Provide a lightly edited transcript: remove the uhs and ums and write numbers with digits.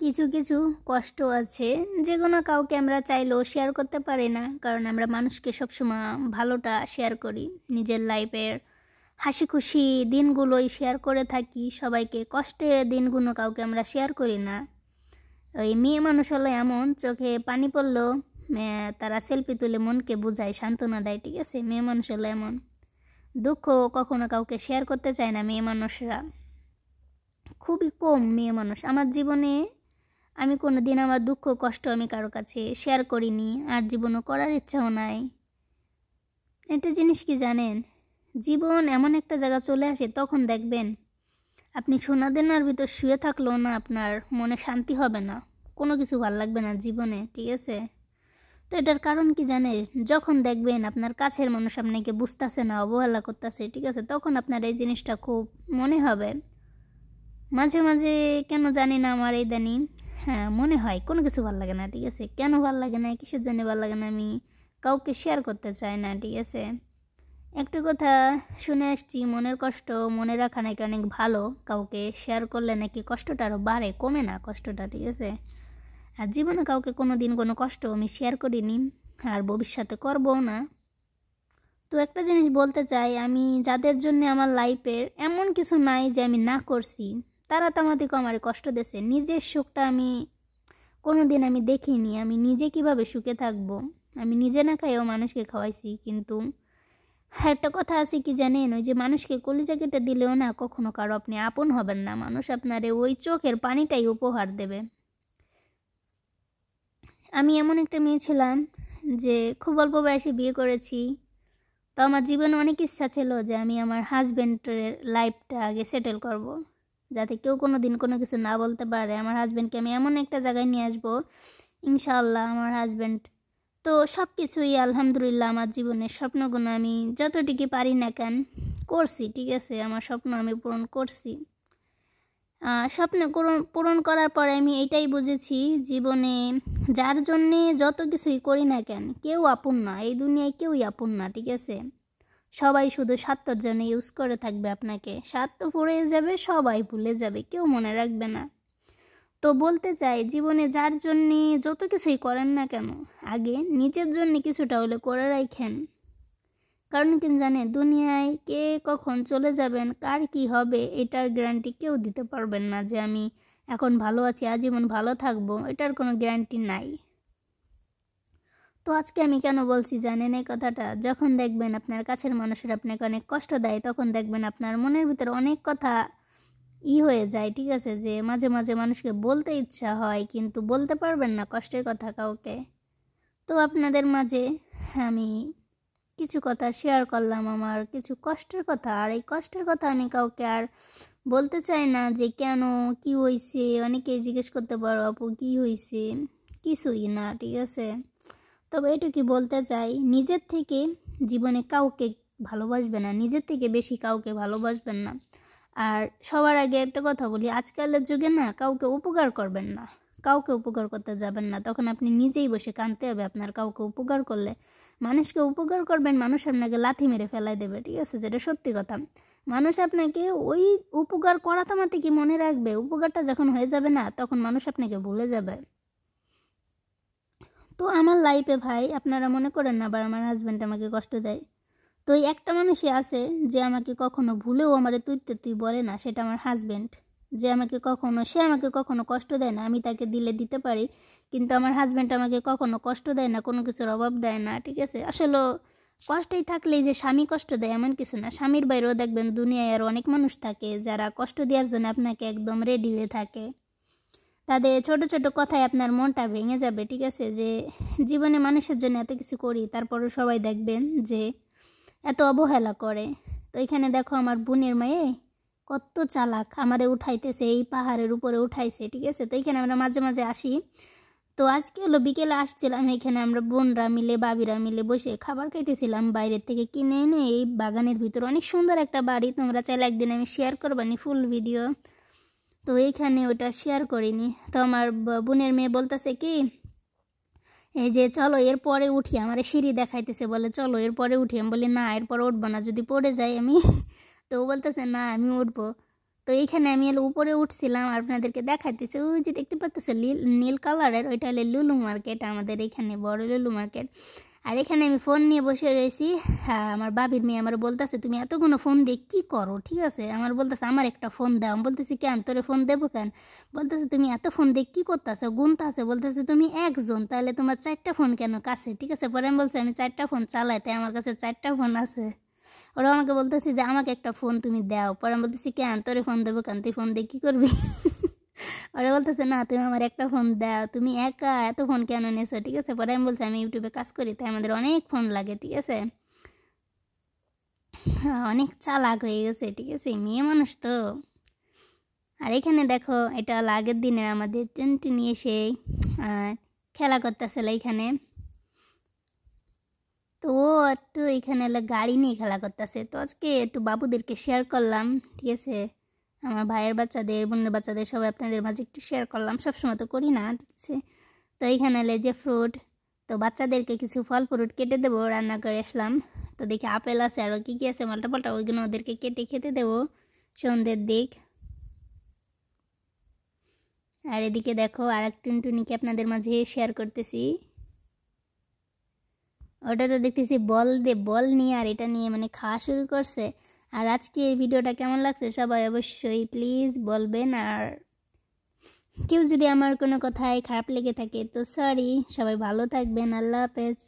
কিছু কিছু কষ্ট আছে যেগুলো কাউকে আমরা চাইলেও শেয়ার করতে পারি না, কারণ আমরা মানুষকে সবসময় ভালোটা শেয়ার করি, নিজের লাইফের হাসি খুশি দিনগুলোই শেয়ার করে থাকি সবাইকে। কষ্টের দিনগুলো কাউকে আমরা শেয়ার করি না। ওই মেয়ে মানুষ হলো এমন, চোখে পানি পড়লেও তারা সেলফি তুলে মনকে বোঝায়, সান্ত্বনা দেয়, ঠিক আছে। মেয়ে মানুষ হলো এমন, দুঃখ কখনো কাউকে শেয়ার করতে চায় না মেয়ে মানুষরা, খুবই কম মেয়ে মানুষ। আমার জীবনে আমি কোনো দিন আমার দুঃখ কষ্ট আমি কারো কাছে শেয়ার করিনি, আর জীবনও করার ইচ্ছাও নাই। একটা জিনিস কি জানেন, জীবন এমন একটা জায়গা চলে আসে তখন দেখবেন আপনি সোনা দেনার ভিতর শুয়ে থাকলেও না আপনার মনে শান্তি হবে না, কোনো কিছু ভালো লাগবে না জীবনে, ঠিক আছে। তো এটার কারণ কি জানেন, যখন দেখবেন আপনার কাছের মানুষ আপনাকে বুঝতেছে না, অবহেলা করতেছে, ঠিক আছে, তখন আপনার এই জিনিসটা খুব মনে হবে। মাঝে মাঝে কেন জানি না আমার এই ইদানিং মনে হয় কোনো কিছু ভালো লাগে না, ঠিক আছে। কেন ভালো লাগে না, কিসের জন্য ভালো লাগে না, আমি কাউকে শেয়ার করতে চাই না, ঠিক আছে। একটা কথা শুনে আসছি, মনের কষ্ট মনে রাখা নাকি অনেক ভালো, কাউকে শেয়ার করলে নাকি কষ্টটা আরও বাড়ে, কমে না কষ্টটা, ঠিক আছে। আর জীবনে কাউকে কোনো দিন কোনো কষ্ট আমি শেয়ার করিনি, আর ভবিষ্যতে করবও না। তো একটা জিনিস বলতে চাই, আমি যাদের জন্য আমার লাইফের এমন কিছু নাই যে আমি না করছি, তারা তো আমাদেরকে আমার কষ্ট দিয়েছে। নিজের সুখটা আমি কোনো দিন আমি দেখিনি, আমি নিজে কিভাবে সুখে থাকবো, আমি নিজে না খাইও মানুষকে খাওয়াইছি। কিন্তু একটা কথা আছে কি জানেন, ওই যে মানুষকে কলিজা কেটে দিলেও না কখনো কারো আপনি আপন হবেন না, মানুষ আপনারে ওই চোখের পানিটাই উপহার দেবে। আমি এমন একটা মেয়ে ছিলাম যে খুব অল্প বয়সে বিয়ে করেছি। তো আমার জীবনে অনেক ইচ্ছা ছিল যে আমি আমার হাজব্যান্ডের লাইফটা আগে সেটেল করব, যাতে কেউ কোনো দিন কোনো কিছু না বলতে পারে। আমার হাজব্যান্ডকে আমি এমন একটা জায়গায় নিয়ে আসবো, ইনশাআল্লাহ আমার হাজব্যান্ড তো সব কিছুই আলহামদুলিল্লাহ আমার জীবনের স্বপ্নগুলো আমি যতটুকু পারি না কেন করছি, ঠিক আছে। আমার স্বপ্ন আমি পূরণ করছি। স্বপ্ন পূরণ করার পরে আমি এটাই বুঝেছি, জীবনে যার জন্যে যত কিছুই করি না কেন কেউ আপন না, এই দুনিয়ায় কেউই আপন না, ঠিক আছে। সবাই শুধু স্বার্থের জন্য ইউজ করে থাকবে আপনাকে, স্বার্থ ফুরিয়ে যাবে, সবাই ভুলে যাবে, কেউ মনে রাখবে না। তো বলতে চাই, জীবনে যার জন্যে যত কিছুই করেন না কেন আগে নিজের জন্য কিছুটা হলে করে রাখেন। কারণ কি জানে, দুনিয়ায় কে কখন চলে যাবেন, কার কি হবে, এটার গ্যারান্টি কেউ দিতে পারবেন না। যে আমি এখন ভালো আছি, আজীবন ভালো থাকবো, এটার কোনো গ্যারান্টি নাই। তো আজকে আমি কেন বলছি জানেন এই কথাটা, যখন দেখবেন আপনার কাছের মানুষের আপনাকে অনেক কষ্ট দেয়, তখন দেখবেন আপনার মনের ভিতরে অনেক কথা হয়ে যায়, ঠিক আছে। যে মাঝে মাঝে মানুষকে বলতে ইচ্ছা হয় কিন্তু বলতে পারবেন না কষ্টের কথা কাউকে। তো আপনাদের মাঝে আমি কিছু কথা শেয়ার করলাম, আমার কিছু কষ্টের কথা। আর এই কষ্টের কথা আমি কাউকে আর বলতে চাই না যে কেন কি হয়েছে, অনেকেই জিজ্ঞেস করতে পারো আপু কি হয়েছে, কিছুই না, ঠিক আছে। তবে এটুকু বলতে চাই, নিজের থেকে জীবনে কাউকে ভালোবাসবে না, নিজের থেকে বেশি কাউকে ভালোবাসবেন না। আর সবার আগে একটা কথা বলি, আজকালের যুগে না কাউকে উপকার করবেন না, কাউকে উপকার করতে যাবেন না, তখন আপনি নিজেই বসে কাঁদতে হবে। আপনার কাউকে উপকার করলে, মানুষকে উপকার করবেন, মানুষ আপনাকে লাথি মেরে ফেলাই দেবে, ঠিক আছে, যেটা সত্যি কথা। মানুষ আপনাকে ওই উপকার করা থামাতে কি মনে রাখবে, উপকারটা যখন হয়ে যাবে না তখন মানুষ আপনাকে ভুলে যাবে। তো আমার লাইফে ভাই আপনারা মনে করেন না আবার আমার হাজব্যান্ড আমাকে কষ্ট দেয়। তো এই একটা মানুষই আছে যে আমাকে কখনো ভুলেও আমারে তুই বলে না, সেটা আমার হাজব্যান্ড। যে সে আমাকে কখনো কষ্ট দেয় না, আমি তাকে দিলে দিতে পারি, কিন্তু আমার হাজব্যান্ড আমাকে কখনো কষ্ট দেয় না, কোনো কিছুর অভাব দেয় না, ঠিক আছে। আসলে কষ্টেই থাকলেই যে স্বামী কষ্ট দেয় এমন কিছু না, স্বামীর বাইরেও দেখবেন দুনিয়ায় আর অনেক মানুষ থাকে যারা কষ্ট দেওয়ার জন্য আপনাকে একদম রেডি হয়ে থাকে। তাদের ছোট ছোট কথায় আপনার মনটা ভেঙে যাবে, ঠিক আছে। যে জীবনে মানুষের জন্য এত কিছু করি, তারপরও সবাই দেখবেন যে এত অবহেলা করে। তো এখানে দেখো আমার বোনের মেয়ে কত চালাক, আমারে উঠাইতেছে, এই পাহাড়ের উপরে উঠাইছে, ঠিক আছে। তো এখানে আমরা মাঝে মাঝে আসি। তো আজকে হলো বিকেলে আসছিলাম, এখানে আমরা বোনরা মিলে বাবিরা মিলে বসে খাবার খাইতেছিলাম বাইরের থেকে কিনে এনে। এই বাগানের ভিতরে অনেক সুন্দর একটা বাড়ি, তোমরা চাইলে একদিন আমি শেয়ার করবানি ফুল ভিডিও। তো এইখানে ওটা শেয়ার করিনি। তো আমার বোনের মেয়ে বলতেছে কি, এই যে চলো এরপরে উঠি, আমার সিঁড়ি দেখাইতেছে, বলে চলো এরপরে উঠি। আমি বলি না এরপরে উঠবো না, যদি পড়ে যাই আমি। তো ও বলতেছে না আমি উঠবো। তো এইখানে আমি হলো উপরে উঠছিলাম, আপনাদেরকে দেখাইতেছি ওই যে দেখতে পাচ্তেছে নীল কালারের, ওইটা হলো লুলু মার্কেট, আমাদের এখানে বড় লুলু মার্কেট। আর এখানে আমি ফোন নিয়ে বসে রয়েছি। হ্যাঁ, আমার বাবির মেয়ে আমার বলতেছে তুমি এতগুলো ফোন দিয়ে কী করো, ঠিক আছে, আমার বলতেছে আমার একটা ফোন দাও। আমি বলতেছি কেন, তোরে ফোন দেবো কেন? বলতেছে তুমি এত ফোন দিয়ে কী করতেছো, গুনতেছে, বলতেছে তুমি একজন, তাহলে তোমার 4টা ফোন কেন কাছে, ঠিক আছে। পরে আমি বলছি আমি 4টা ফোন চালাই, তাই আমার কাছে 4টা ফোন আছে। ওরা আমাকে বলতেছে যে আমাকে একটা ফোন তুমি দাও। পরে আমি বলতেছি কেন, তোরে ফোন দেবো কেন, তুই ফোন দিয়ে কী করবি? ওরা বলতেছে না তুমি আমার একটা ফোন দাও, তুমি একা এত ফোন কেন নেছো, ঠিক আছে। পরে আমি বলছি আমি ইউটিউবে কাজ করি, তাই আমাদের অনেক ফোন লাগে, ঠিক আছে। হ্যাঁ, অনেক চালাক হয়ে গেছে, ঠিক আছে, মেয়ে মানুষ তো। আর এখানে দেখো এটা আগের দিনের আমাদের টেন্টে নিয়ে এসে খেলা করতেছিল এখানে। তো ও একটু এখানে গাড়ি নিয়ে খেলা করতেছে। তো আজকে একটু বাবুদেরকে শেয়ার করলাম, ঠিক আছে, আমার ভাইয়ের বাচ্চাদের, বোনের বাচ্চাদের, সবাই আপনাদের মাঝে একটু শেয়ার করলাম, সবসময় তো করি না, ঠিক আছে। তো এইখানে যে ফ্রুট, তো বাচ্চাদেরকে কিছু ফল ফ্রুট কেটে দেবো, রান্না করে আসলাম। তো দেখি আপেল আছে, আরও কী কী আছে পাল্টা পাল্টা, ওইগুলো ওদেরকে কেটে খেতে দেবো সন্ধ্যের দিক। আর এদিকে দেখো আর এক টুনটুনিকে আপনাদের মাঝে শেয়ার করতেছি। ওটা তো দেখতেছি বল নিয়ে আর এটা নিয়ে মানে খাওয়া শুরু করছে। আর আজকে এই ভিডিওটা কেমন লাগছে সবাই অবশ্যই প্লিজ বলবেন। আর কেউ যদি আমার কোনো কথায় খারাপ লেগে থাকে তো সরি, সবাই ভালো থাকবেন, আল্লাহ হাফেজ।